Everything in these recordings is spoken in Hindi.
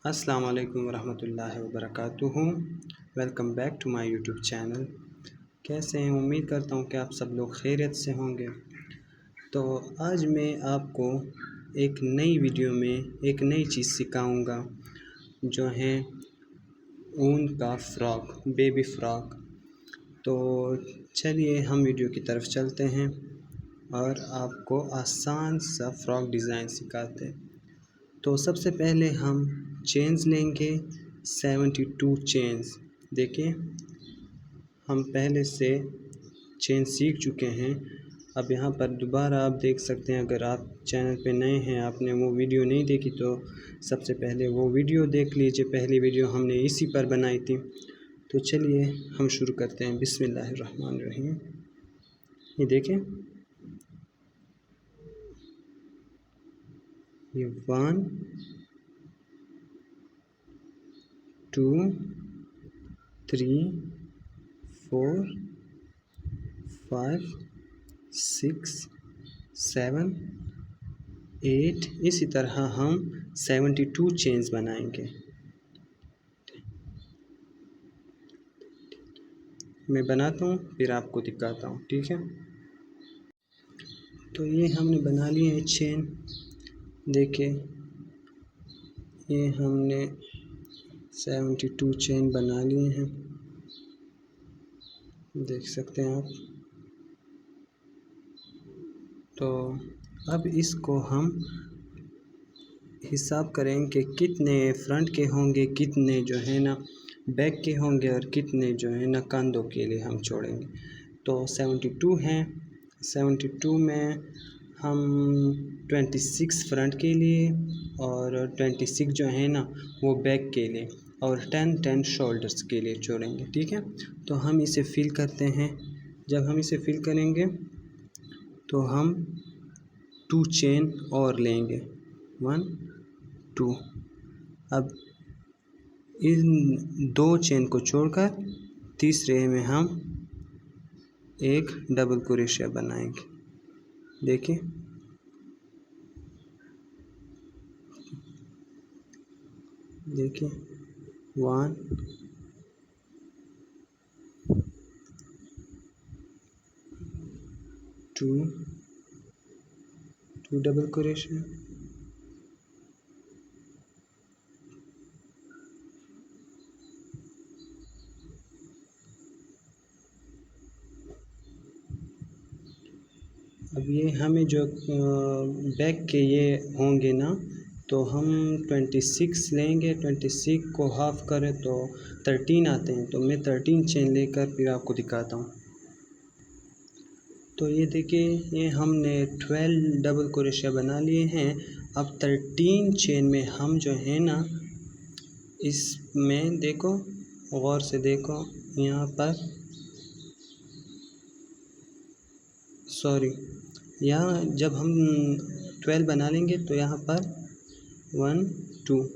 अस्सलाम वालेकुम वरहमतुल्लाहि वबरकातुहू। Welcome back to my YouTube channel. कैसे हैं? उम्मीद करता हूँ कि आप सब लोग खैरियत से होंगे। तो आज मैं आपको एक नई वीडियो में एक नई चीज़ सिखाऊंगा जो है ऊन का फ़्रॉक, बेबी फ़्रॉक। तो चलिए हम वीडियो की तरफ चलते हैं और आपको आसान सा फ़्रॉक डिज़ाइन सिखाते हैं। तो सबसे पहले हम चेन्स लेंगे 72 चेन्स। देखिए हम पहले से चेन सीख चुके हैं। अब यहाँ पर दोबारा आप देख सकते हैं, अगर आप चैनल पे नए हैं, आपने वो वीडियो नहीं देखी तो सबसे पहले वो वीडियो देख लीजिए। पहली वीडियो हमने इसी पर बनाई थी। तो चलिए हम शुरू करते हैं। बिस्मिल्लाहिर्रहमानिर्रहीम। ये देखें, ये 1 2 3 4 5 6 7 8, इसी तरह हम 72 चेन्स बनाएंगे। मैं बनाता हूँ फिर आपको दिखाता हूँ, ठीक है। तो ये हमने बना लिए हैं चेन। देखिए ये हमने 72 चेन बना लिए हैं, देख सकते हैं आप। तो अब इसको हम हिसाब करेंगे कि कितने फ्रंट के होंगे, कितने जो है ना बैक के होंगे और कितने जो है ना कंधों के लिए हम छोड़ेंगे। तो 72 हैं, 72 में हम 26 फ्रंट के लिए और 26 जो है ना वो बैक के लिए और 10 शोल्डर्स के लिए छोड़ेंगे, ठीक है। तो हम इसे फिल करते हैं। जब हम इसे फिल करेंगे तो हम 2 चेन और लेंगे, 1 2। अब इन 2 चेन को छोड़कर तीसरे में हम एक डबल क्रोशिया बनाएंगे। देखिए देखिए 1 2 डबल क्रोशिया, अब ये हमें जो बैक के ये होंगे ना, तो हम 26 लेंगे। 26 को हाफ करें तो 13 आते हैं। तो मैं 13 चेन लेकर फिर आपको दिखाता हूँ। तो ये देखिए ये हमने 12 डबल क्रोशिया बना लिए हैं। अब 13 चेन में हम जो है ना इसमें देखो, गौर से देखो, यहाँ पर यहाँ जब हम 12 बना लेंगे तो यहाँ पर 1 2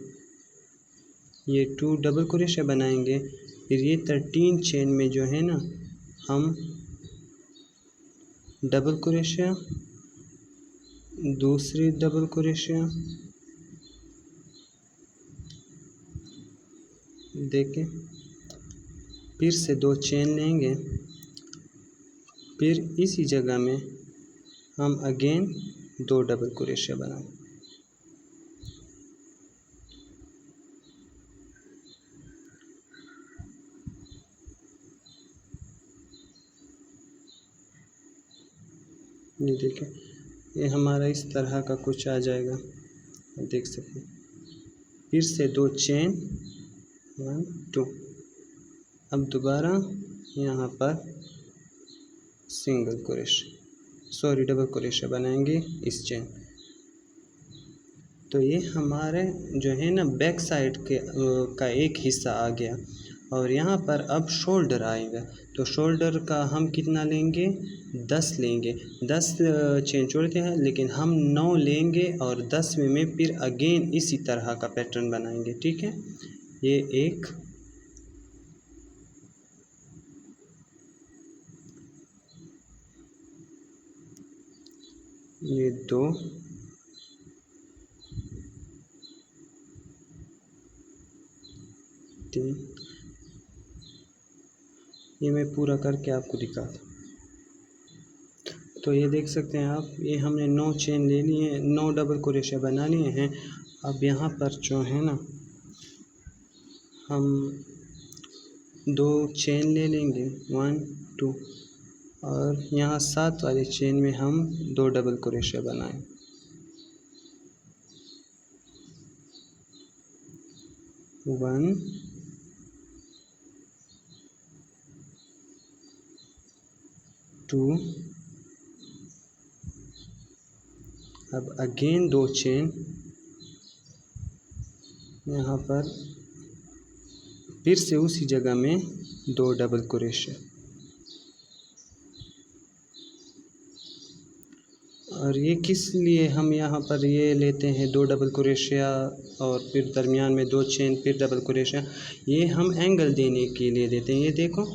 ये 2 डबल क्रोशिया बनाएंगे। फिर ये 13 चेन में जो है ना हम डबल क्रोशिया, दूसरी डबल क्रोशिया, देखें, फिर से 2 चेन लेंगे। फिर इसी जगह में हम अगेन 2 डबल क्रोशिया बनाएंगे। ये देखें, ये हमारा इस तरह का कुछ आ जाएगा, देख सकते हैं। फिर से 2 चेन, 1 2। अब दोबारा यहाँ पर डबल क्रोशिया बनाएंगे इस चेन। तो ये हमारे जो है ना बैक साइड के का एक हिस्सा आ गया। और यहाँ पर अब शोल्डर आएगा। तो शोल्डर का हम कितना लेंगे? 10 लेंगे। 10 चेन छोड़ते हैं, लेकिन हम 9 लेंगे और 10वें में फिर अगेन इसी तरह का पैटर्न बनाएंगे, ठीक है। ये एक, ये 2, 3, ये मैं पूरा करके आपको दिखाता। तो ये देख सकते हैं आप, ये हमने 9 चेन ले लिए हैं, 9 डबल क्रोशिया बना लिए हैं। अब यहाँ पर जो है ना, हम 2 चेन ले लेंगे 1 2, और यहाँ 7 वाले चेन में हम 2 डबल क्रोशिया बनाएं। 1 2, अब अगेन 2 चेन, यहाँ पर फिर से उसी जगह में 2 डबल क्रोशिया, और ये किस लिए हम यहाँ पर ये लेते हैं 2 डबल क्रोशिया और फिर दरमियान में 2 चेन फिर डबल क्रोशिया, ये हम एंगल देने के लिए देते हैं। ये देखो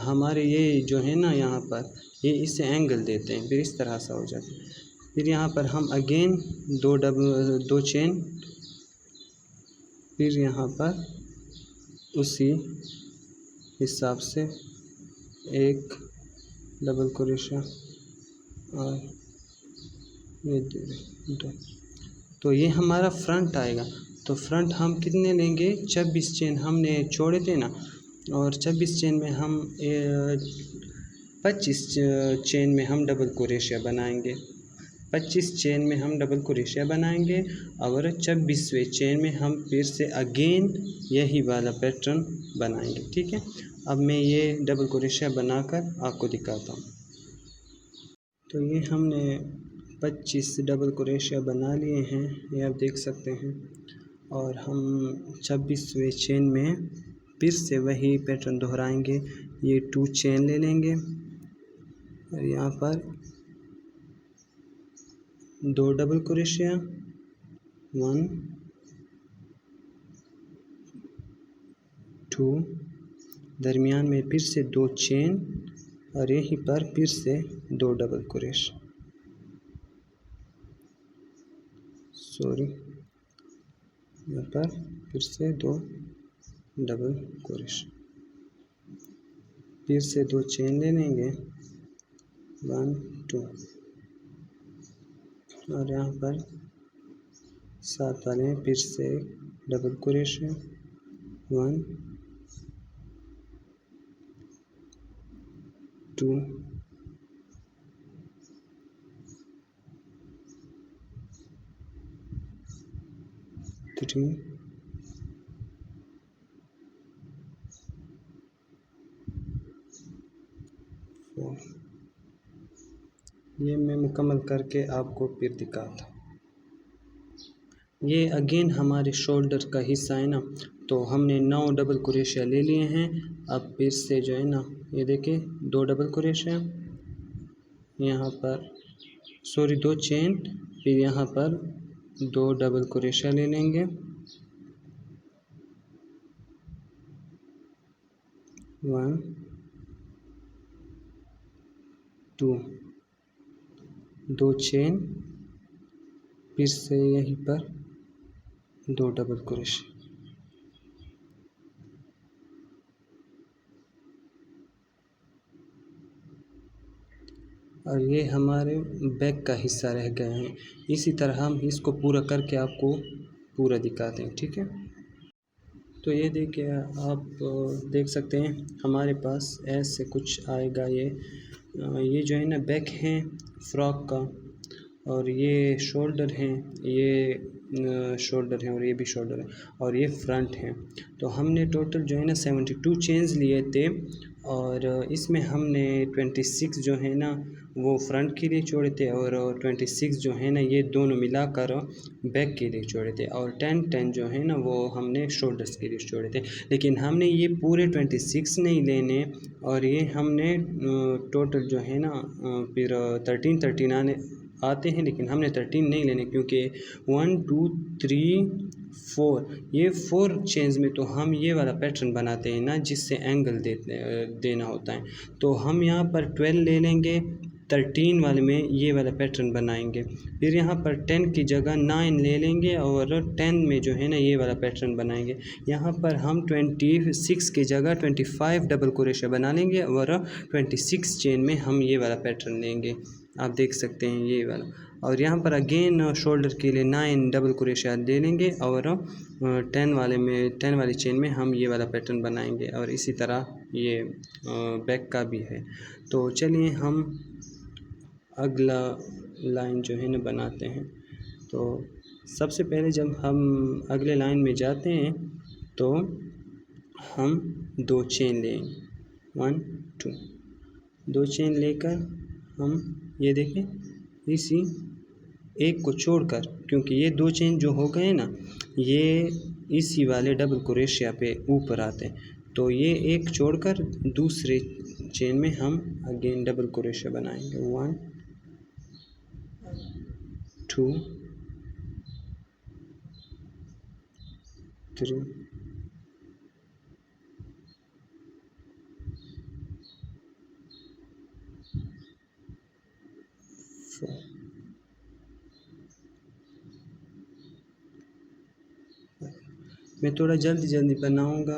हमारे ये जो है ना, यहाँ पर ये इससे एंगल देते हैं, फिर इस तरह से हो जाता है। फिर यहाँ पर हम अगेन 2 चेन, फिर यहाँ पर उसी हिसाब से 1 डबल क्रोशिया और ये 2। तो ये हमारा फ्रंट आएगा। तो फ्रंट हम कितने लेंगे, 26 चेन हमने छोड़े थे ना, और 26 चेन में हम 25 चेन में हम डबल क्रोशिया बनाएंगे। 25 चेन में हम डबल क्रोशिया बनाएंगे, और 26वें चेन में हम फिर से अगेन यही वाला पैटर्न बनाएंगे। ठीक है, अब मैं ये डबल क्रोशिया बनाकर आपको दिखाता हूँ। तो ये हमने 25 डबल क्रोशिया बना लिए हैं, ये आप देख सकते हैं, और हम 26वें चेन में फिर से वही पैटर्न दोहराएंगे। ये 2 चेन ले लेंगे, और यहाँ पर 2 डबल क्रोशिया, 1 2, दरमियान में फिर से 2 चेन, और यहीं पर फिर से 2 डबल क्रोशिया, यहाँ पर फिर से 2 डबल क्रोशिया, फिर से 2 चेन ले लेंगे 1 2, और यहाँ पर 7 वाले में फिर से डबल क्रोशिया 1 2 3 4। ये मैं मुकम्मल करके आपको फिर दिखाता। ये अगेन हमारे शोल्डर का हिस्सा है ना, तो हमने 9 डबल क्रोशिया ले लिए हैं। अब फिर से जो है ना, ये देखिए 2 डबल क्रोशिया, यहाँ पर 2 चेन, फिर यहाँ पर 2 डबल क्रोशिया ले लेंगे, 1 2, 2 चेन, फिर से यहीं पर 2 डबल क्रोशिया, और ये हमारे बैक का हिस्सा रह गए हैं। इसी तरह हम इसको पूरा करके आपको पूरा दिखाते हैं। ठीक है, तो ये देखिए, आप देख सकते हैं हमारे पास ऐसे कुछ आएगा। ये जो है ना बैक है फ्रॉक का, और ये शोल्डर हैं, ये शोल्डर है, और ये भी शोल्डर है, और ये फ्रंट है। तो हमने टोटल जो है ना 72 चेन्स लिए थे, और इसमें हमने 26 जो है ना वो फ्रंट के लिए छोड़े थे, और 26 जो है ना ये दोनों मिलाकर बैक के लिए छोड़े थे, और 10 जो है ना वो हमने शोल्डर्स के लिए छोड़े थे। लेकिन हमने ये पूरे 26 नहीं लेने, और ये हमने टोटल जो है ना फिर 13 आते हैं, लेकिन हमने 13 नहीं लेने, क्योंकि 1 2 3 4 ये 4 चेन्स में तो हम ये वाला पैटर्न बनाते हैं ना, जिससे एंगल देना होता है। तो हम यहाँ पर 12 ले लेंगे, 13 वाले में ये वाला पैटर्न बनाएंगे। फिर यहाँ पर 10 की जगह 9 ले लेंगे और 10 में जो है ना ये वाला पैटर्न बनाएंगे। यहाँ पर हम 26 की जगह 25 डबल क्रोशिया बना लेंगे और 26 चेन में हम ये वाला पैटर्न लेंगे। आप देख सकते हैं ये वाला। और यहाँ पर अगेन शोल्डर के लिए 9 डबल क्रोशिया ले लेंगे और 10 वाली चेन में हम ये वाला पैटर्न बनाएंगे। और इसी तरह ये बैक का भी है। तो चलिए हम अगला लाइन जो है ना बनाते हैं। तो सबसे पहले जब हम अगले लाइन में जाते हैं तो हम 2 चेन लेंगे, 1 2, 2 चेन लेकर हम ये देखें इसी एक को छोड़कर, क्योंकि ये 2 चेन जो हो गए ना ये इसी वाले डबल क्रोशिया पे ऊपर आते हैं, तो ये एक छोड़कर दूसरे चेन में हम अगेन डबल क्रोशिया बनाएंगे। 1 2 3 4। मैं थोड़ा जल्दी बनाऊंगा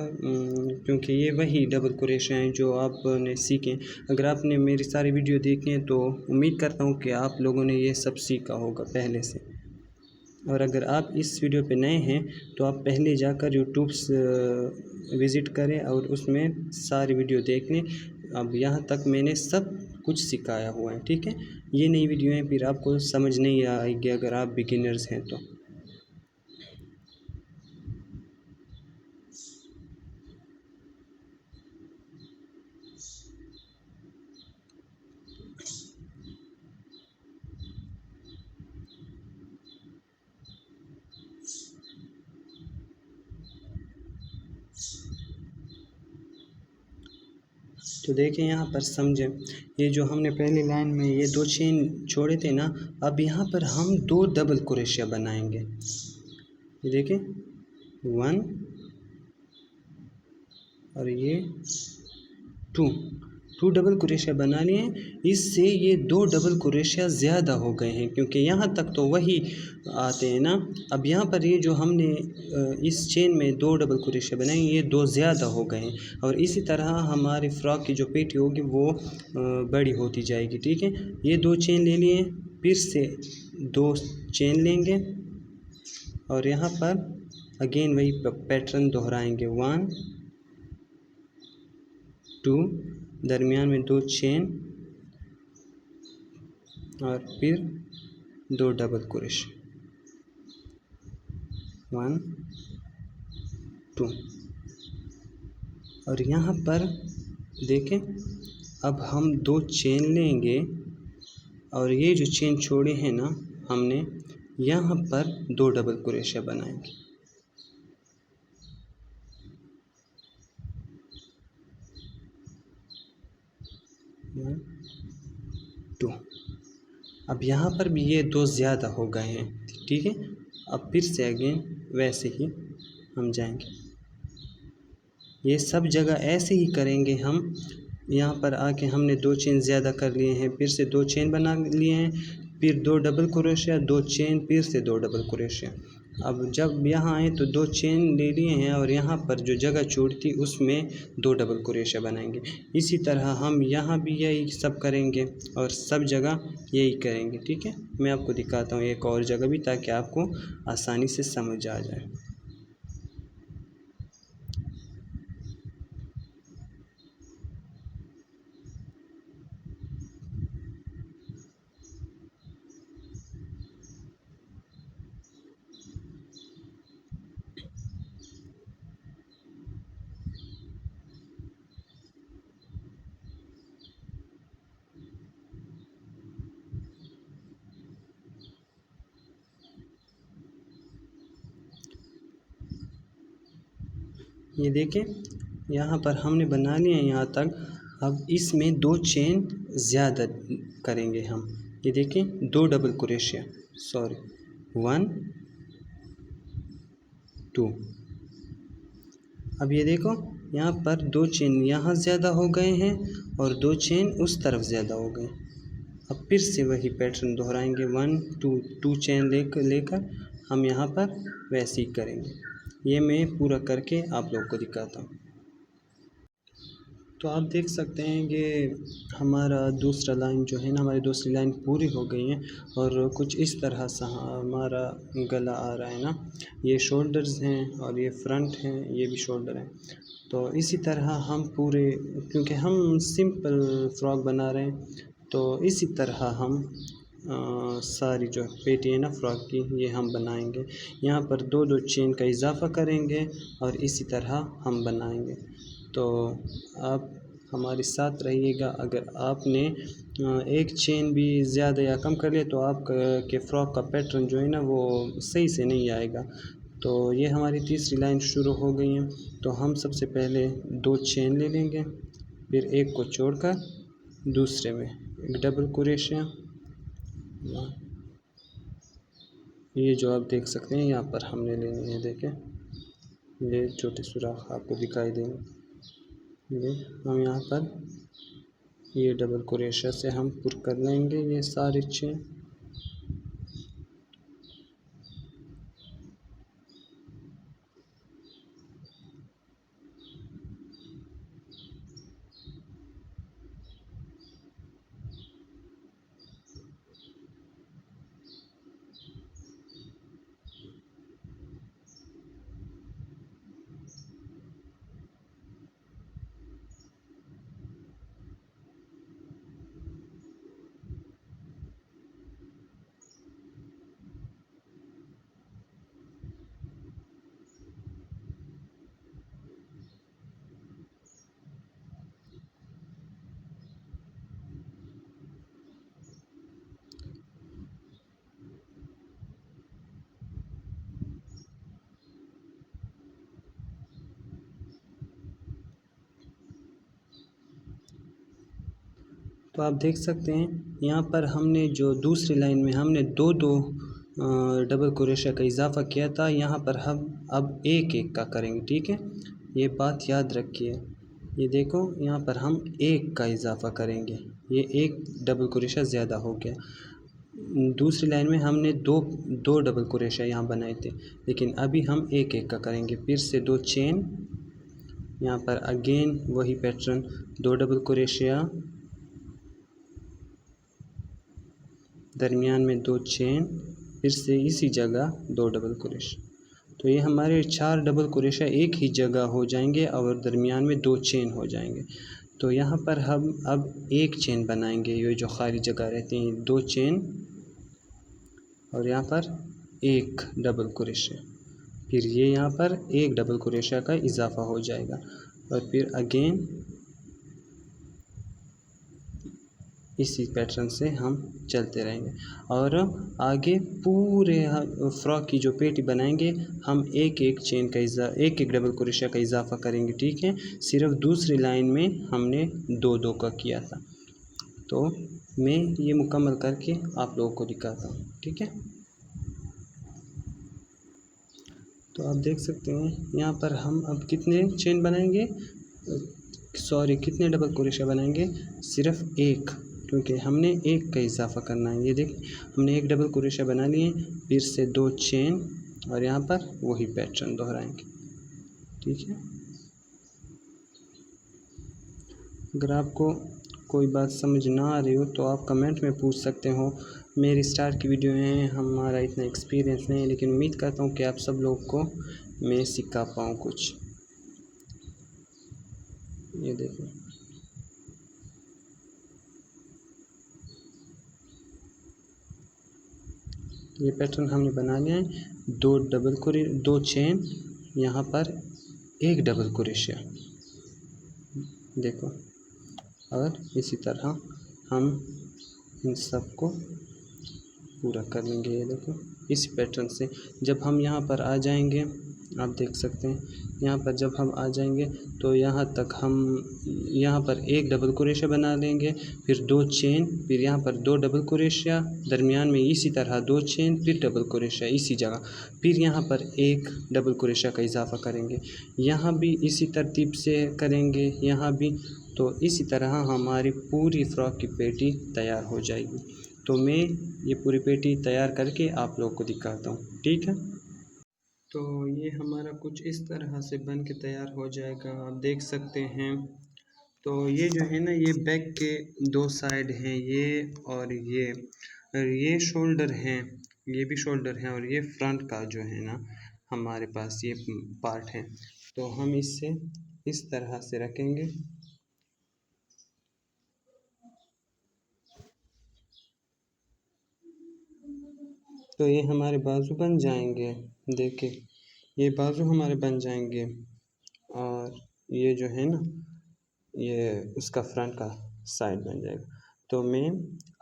क्योंकि ये वही डबल क्रोशिया हैं जो आपने सीखे। अगर आपने मेरी सारी वीडियो देखी हैं तो उम्मीद करता हूँ कि आप लोगों ने ये सब सीखा होगा पहले से। और अगर आप इस वीडियो पे नए हैं तो आप पहले जाकर यूट्यूब विज़िट करें और उसमें सारी वीडियो देख लें। अब यहाँ तक मैंने सब कुछ सिखाया हुआ है, ठीक है। ये नई वीडियो है, फिर आपको समझ नहीं आएगी अगर आप बिगिनर्स हैं तो। तो देखिए यहाँ पर समझें, ये जो हमने पहली लाइन में ये 2 चेन छोड़े थे ना, अब यहाँ पर हम 2 डबल क्रोशिया बनाएंगे। ये देखिए 1 और ये 2 डबल क्रोशिया बना लिए। इससे ये 2 डबल क्रोशिया ज़्यादा हो गए हैं, क्योंकि यहाँ तक तो वही आते हैं ना। अब यहाँ पर ये जो हमने इस चेन में 2 डबल क्रोशिया बनाए ये 2 ज़्यादा हो गए हैं। और इसी तरह हमारी फ्रॉक की जो पेटी होगी वो बड़ी होती जाएगी, ठीक है। ये 2 चेन ले लिए, फिर से 2 चेन लेंगे और यहाँ पर अगेन वही पैटर्न दोहराएंगे। 1 2, दरमियान में 2 चेन और फिर 2 डबल क्रोशिया। 1 2 और यहाँ पर देखें अब हम 2 चेन लेंगे और ये जो चेन छोड़े हैं ना हमने, यहाँ पर 2 डबल क्रोशिया बनाएंगे। 1 2। अब यहाँ पर भी ये 2 ज़्यादा हो गए हैं, ठीक है। अब फिर से अगेन वैसे ही हम जाएंगे, ये सब जगह ऐसे ही करेंगे हम। यहाँ पर आके हमने 2 चेन ज़्यादा कर लिए हैं, फिर से 2 चेन बना लिए हैं, फिर 2 डबल क्रोशिया, 2 चेन, फिर से 2 डबल क्रोशिया। अब जब यहाँ आए तो 2 चेन ले लिए हैं और यहाँ पर जो जगह छोड़ती उसमें 2 डबल क्रोशिया बनाएंगे। इसी तरह हम यहाँ भी यही सब करेंगे और सब जगह यही करेंगे, ठीक है। मैं आपको दिखाता हूँ एक और जगह भी, ताकि आपको आसानी से समझ आ जाए। ये देखें यहाँ पर हमने बना लिया है यहाँ तक। अब इसमें 2 चेन ज़्यादा करेंगे हम। ये देखें 2 डबल क्रोशिया, 1 2। अब ये देखो यहाँ पर 2 चेन यहाँ ज़्यादा हो गए हैं और 2 चेन उस तरफ ज़्यादा हो गए। अब फिर से वही पैटर्न दोहराएंगे, 1 2 चेन लेकर हम यहाँ पर वैसे ही करेंगे। ये मैं पूरा करके आप लोगों को दिखाता हूँ। तो आप देख सकते हैं कि हमारा दूसरा लाइन जो है ना, हमारी दूसरी लाइन पूरी हो गई है और कुछ इस तरह से हमारा गला आ रहा है ना। ये शोल्डर्स हैं और ये फ्रंट हैं, ये भी शोल्डर हैं। तो इसी तरह हम पूरे, क्योंकि हम सिंपल फ्रॉक बना रहे हैं, तो इसी तरह हम सारी जो पेटी है ना फ्रॉक की, ये हम बनाएंगे। यहाँ पर 2 चेन का इजाफ़ा करेंगे और इसी तरह हम बनाएंगे। तो आप हमारे साथ रहिएगा। अगर आपने एक चेन भी ज़्यादा या कम कर लिया तो आप के फ़्रॉक का पैटर्न जो है ना वो सही से नहीं आएगा। तो ये हमारी तीसरी लाइन शुरू हो गई है। तो हम सबसे पहले 2 चेन ले लेंगे, फिर एक को छोड़कर दूसरे में एक डबल क्रोशिया। ये जो आप देख सकते हैं यहाँ पर हमने लेनी है, देखें ये छोटे सुराख आपको दिखाई देंगे। ये हम यहाँ पर ये डबल क्रोशिया से हम पुर कर लेंगे ये सारे चेन। तो आप देख सकते हैं यहाँ पर हमने जो दूसरी लाइन में हमने 2 डबल क्रोशिया का इजाफ़ा किया था, यहाँ पर हम अब एक का करेंगे, ठीक है। ये बात याद रखिए। ये देखो यहाँ पर हम 1 का इजाफ़ा करेंगे, ये 1 डबल क्रोशिया ज़्यादा हो गया। दूसरी लाइन में हमने दो डबल क्रोशिया यहाँ बनाए थे, लेकिन अभी हम एक का करेंगे। फिर से 2 चेन, यहाँ पर अगेन वही पैटर्न, 2 डबल क्रोशिया, दरमियान में 2 चेन, फिर से इसी जगह 2 डबल क्रोशिया। तो ये हमारे 4 डबल क्रोशिया एक ही जगह हो जाएंगे और दरमियान में 2 चेन हो जाएंगे। तो यहाँ पर हम अब 1 चेन बनाएंगे, ये जो खाली जगह रहती हैं 2 चेन और यहाँ पर 1 डबल क्रोशिया, फिर ये यहाँ पर 1 डबल क्रोशिया का इजाफ़ा हो जाएगा और फिर अगेन इसी पैटर्न से हम चलते रहेंगे और आगे पूरे फ्रॉक की जो पेटी बनाएंगे हम एक चेन का एक डबल क्रोशिया का इजाफ़ा करेंगे, ठीक है। सिर्फ दूसरी लाइन में हमने 2 का किया था। तो मैं ये मुकम्मल करके आप लोगों को दिखाता हूँ, ठीक है। तो आप देख सकते हैं यहाँ पर हम अब कितने चेन बनाएंगे, कितने डबल क्रोशिया बनाएंगे, सिर्फ 1, क्योंकि हमने 1 का इजाफ़ा करना है। ये देख हमने 1 डबल क्रोशिया बना लिए, फिर से 2 चेन और यहाँ पर वही पैटर्न दोहराएंगे, ठीक है। अगर आपको कोई बात समझ ना आ रही हो तो आप कमेंट में पूछ सकते हो। मेरी स्टार्ट की वीडियो है, हमारा इतना एक्सपीरियंस नहीं है, लेकिन उम्मीद करता हूँ कि आप सब लोग को मैं सिखा पाऊँ कुछ। ये देखो ये पैटर्न हमने बना लिया है। 2 चेन, यहाँ पर 1 डबल क्रोशिया, देखो। और इसी तरह हम इन सब को पूरा कर लेंगे। ये देखो इस पैटर्न से जब हम यहाँ पर आ जाएंगे आप देख सकते हैं। यहाँ पर जब हम आ जाएंगे तो यहाँ तक हम यहाँ पर एक डबल क्रोशिया बना लेंगे, फिर 2 चेन, फिर यहाँ पर 2 डबल क्रोशिया, दरमियान में इसी तरह 2 चेन, फिर डबल क्रोशिया इसी जगह, फिर यहाँ पर एक डबल क्रोशिया का इजाफ़ा करेंगे। यहाँ भी इसी तरतीब से करेंगे, यहाँ भी। तो इसी तरह हमारी पूरी फ़्रॉक की पेटी तैयार हो जाएगी। तो मैं ये पूरी पेटी तैयार करके आप लोगों को दिखाता हूँ, ठीक है। तो ये हमारा कुछ इस तरह से बन के तैयार हो जाएगा, आप देख सकते हैं। तो ये जो है ना, ये बैक के 2 साइड हैं ये, और ये शोल्डर हैं, ये भी शोल्डर हैं, और ये फ्रंट का जो है ना हमारे पास ये पार्ट है। तो हम इससे इस तरह से रखेंगे। तो ये हमारे बाजू बन जाएंगे, देखिए ये बाजू हमारे बन जाएंगे, और ये जो है ना ये उसका फ्रंट का साइड बन जाएगा। तो मैं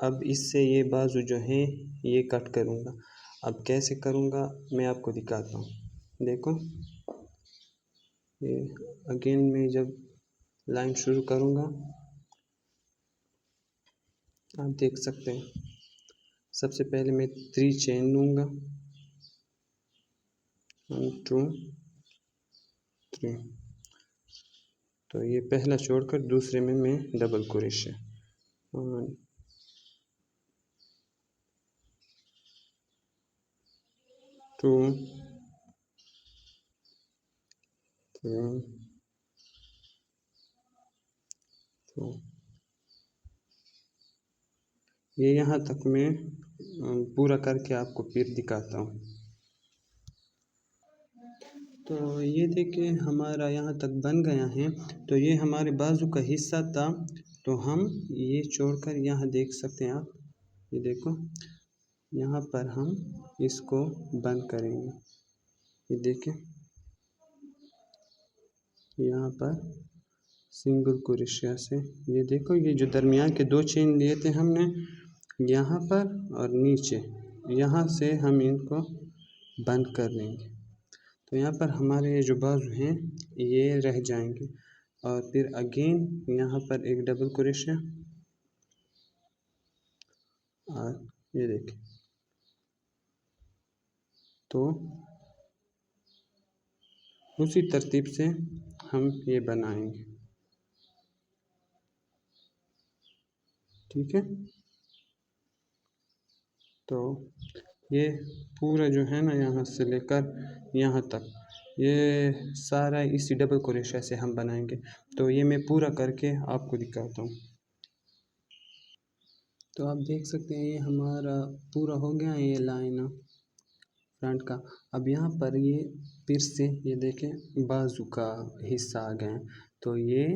अब इससे ये बाजू जो है ये कट करूँगा। अब कैसे करूँगा मैं आपको दिखाता हूँ, देखो। ये अगेन मैं जब लाइन शुरू करूँगा, आप देख सकते हैं। सबसे पहले मैं 3 चेन लूँगा, 1 2 3। तो ये पहला छोड़कर दूसरे में मैं डबल क्रोशिया, 1 2 3 4। ये यहाँ तक मैं पूरा करके आपको फिर दिखाता हूँ। तो ये देखिए हमारा यहाँ तक बन गया है। तो ये हमारे बाजू का हिस्सा था, तो हम ये छोड़कर यहाँ देख सकते हैं आप, ये देखो यहाँ पर हम इसको बंद करेंगे। ये देखिए यहाँ पर सिंगल क्रोशिया से, ये देखो ये जो दरमियान के 2 चेन लिए थे हमने यहाँ पर और नीचे, यहाँ से हम इनको बंद कर लेंगे। तो यहाँ पर हमारे ये जो बाजू हैं ये रह जाएंगे, और फिर अगेन यहाँ पर एक डबल क्रोशिया, और ये देखिए। तो उसी तरतीब से हम ये बनाएंगे, ठीक है। तो ये पूरा जो है ना यहाँ से लेकर यहाँ तक ये सारा इसी डबल क्रोशिया से हम बनाएंगे। तो ये मैं पूरा करके आपको दिखाता हूँ। तो आप देख सकते हैं ये हमारा पूरा हो गया है, ये लाइन फ्रंट का। अब यहाँ पर ये फिर से ये देखें बाजू का हिस्सा आ गए, तो ये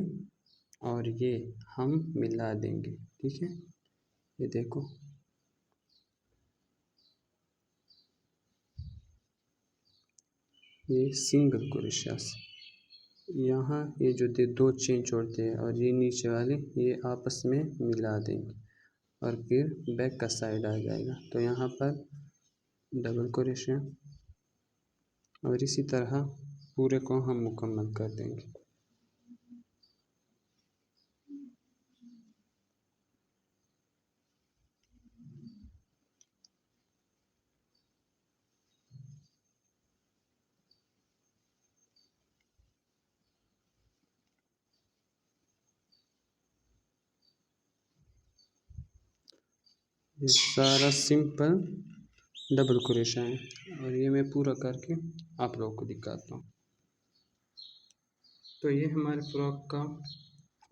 और ये हम मिला देंगे, ठीक है। ये देखो ये सिंगल क्रोशिया से यहाँ ये जो 2 चेन छोड़ते हैं और ये नीचे वाले ये आपस में मिला देंगे, और फिर बैक का साइड आ जाएगा। तो यहाँ पर डबल क्रोशिया, और इसी तरह पूरे को हम मुकम्मल कर देंगे। ये सारा सिंपल डबल क्रोशिया है, और ये मैं पूरा करके आप लोगों को दिखाता हूँ। तो ये हमारे फ्रॉक का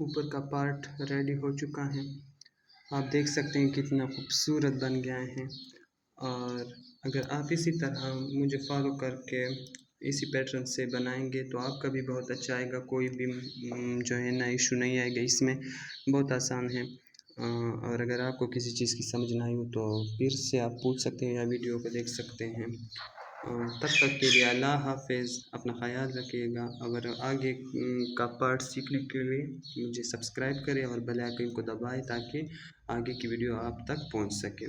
ऊपर का पार्ट रेडी हो चुका है, आप देख सकते हैं कितना खूबसूरत बन गया है। और अगर आप इसी तरह मुझे फॉलो करके इसी पैटर्न से बनाएंगे तो आपका भी बहुत अच्छा आएगा, कोई भी जो है ना इशू नहीं आएगा इसमें, बहुत आसान है। और अगर आपको किसी चीज़ की समझ ना आई हो तो फिर से आप पूछ सकते हैं या वीडियो को देख सकते हैं। तब तक के लिए अल्लाह हाफ़िज़, अपना ख़याल रखिएगा। अगर आगे का पार्ट सीखने के लिए मुझे सब्सक्राइब करें और बेल आइकन को दबाएं ताकि आगे की वीडियो आप तक पहुंच सके।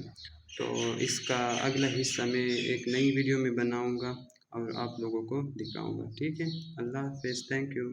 तो इसका अगला हिस्सा मैं एक नई वीडियो में बनाऊंगा, और आप लोगों को दिखाऊंगा। ठीक है, अल्लाह हाफ़िज़, थैंक यू।